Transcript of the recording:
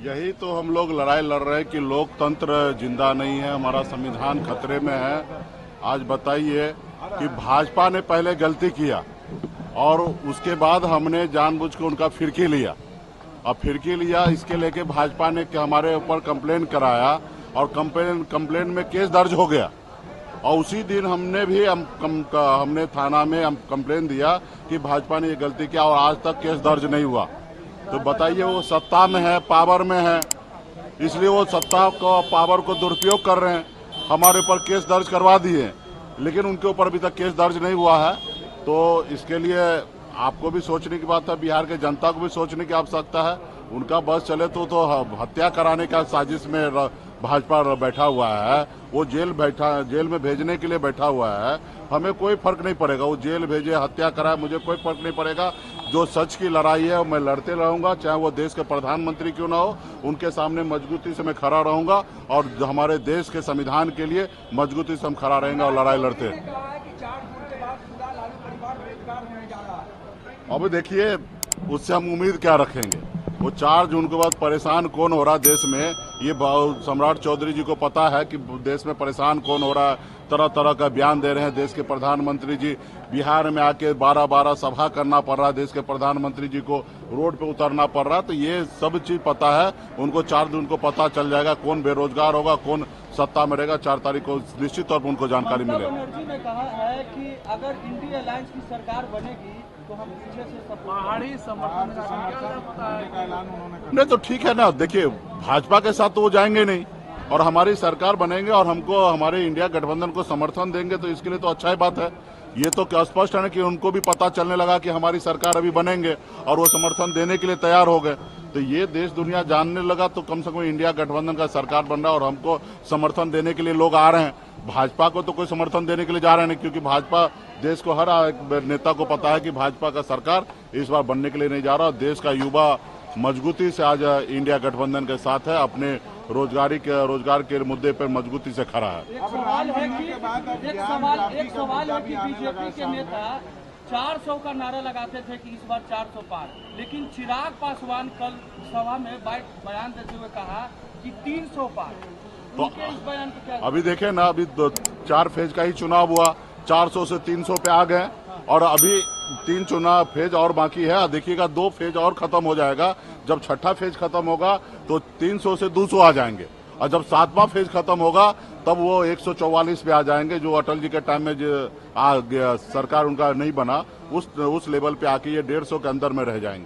यही तो हम लोग लड़ाई लड़ रहे हैं कि लोकतंत्र जिंदा नहीं है, हमारा संविधान खतरे में है। आज बताइए कि भाजपा ने पहले गलती किया और उसके बाद हमने जानबूझ के उनका फिरकी लिया और फिरकी लिया इसके लेके भाजपा ने हमारे ऊपर कंप्लेन कराया और कंप्लेन में केस दर्ज हो गया और उसी दिन हमने थाना में हम कंप्लेन दिया कि भाजपा ने ये गलती किया और आज तक केस दर्ज नहीं हुआ। तो बताइए वो सत्ता में है, पावर में है, इसलिए वो सत्ता को पावर को दुरुपयोग कर रहे हैं। हमारे ऊपर केस दर्ज करवा दिए लेकिन उनके ऊपर अभी तक केस दर्ज नहीं हुआ है। तो इसके लिए आपको भी सोचने की बात है, बिहार के जनता को भी सोचने की आवश्यकता है। उनका बस चले तो हत्या कराने का साजिश में भाजपा बैठा हुआ है, वो जेल में भेजने के लिए बैठा हुआ है। हमें कोई फर्क नहीं पड़ेगा, वो जेल भेजे, हत्या कराए, मुझे कोई फर्क नहीं पड़ेगा। जो सच की लड़ाई है मैं लड़ते रहूंगा, चाहे वो देश के प्रधानमंत्री क्यों ना हो, उनके सामने मजबूती से मैं खड़ा रहूंगा और हमारे देश के संविधान के लिए मजबूती से हम खड़ा रहेंगे और लड़ाई लड़ते। अब देखिए उससे हम उम्मीद क्या रखेंगे। वो 4 जून के बाद परेशान कौन हो रहा देश में, ये सम्राट चौधरी जी को पता है कि देश में परेशान कौन हो रहा है। तरह तरह का बयान दे रहे हैं देश के प्रधानमंत्री जी। बिहार में आके 12-12 सभा करना पड़ रहा है, देश के प्रधानमंत्री जी को रोड पे उतरना पड़ रहा है। तो ये सब चीज पता है उनको। 4 जून को पता चल जाएगा कौन बेरोजगार होगा, कौन सत्ता में रहेगा। 4 तारीख को निश्चित तौर पर उनको जानकारी मिलेगी। ममता बनर्जी ने कहा है कि अगर इंडिया अलायंस की सरकार बनेगी तो हम पीछे से पहाड़ी समर्थन का ऐलान उन्होंने। नहीं तो ठीक है ना, देखिए भाजपा के साथ तो वो जाएंगे नहीं और हमारी सरकार बनेंगे और हमको हमारे इंडिया गठबंधन को समर्थन देंगे, तो इसके लिए तो अच्छा ही बात है। ये तो स्पष्ट है ना कि उनको भी पता चलने लगा कि हमारी सरकार अभी बनेंगे और वो समर्थन देने के लिए तैयार हो गए। तो ये देश दुनिया जानने लगा तो कम से कम इंडिया गठबंधन का सरकार बन रहा है और हमको समर्थन देने के लिए लोग आ रहे हैं। भाजपा को तो कोई समर्थन देने के लिए जा रहे हैं, क्योंकि भाजपा देश को हर नेता को पता है कि भाजपा का सरकार इस बार बनने के लिए नहीं जा रहा। देश का युवा मजबूती से आज इंडिया गठबंधन के साथ है, अपने रोजगार के मुद्दे पर मजबूती से खड़ा है। एक सवाल है कि बीजेपी के नेता 400 का नारा लगाते थे कि इस बार 400 पार, लेकिन चिराग पासवान कल सभा में बयान देते हुए कहा कि 300 पार। तो इस बयान को क्या अभी देखें ना, अभी 4 फेज का ही चुनाव हुआ, 400 से 300 पे आ गए और अभी 3 चुनाव फेज और बाकी है। देखिएगा 2 फेज और खत्म हो जाएगा। जब 6ठा फेज खत्म होगा तो 300 से 200 आ जाएंगे और जब 7वां फेज खत्म होगा तब वो 144 पे आ जाएंगे, जो अटल जी के टाइम में जो सरकार उनका नहीं बना उस लेवल पे आके ये 150 के अंदर में रह जाएंगे।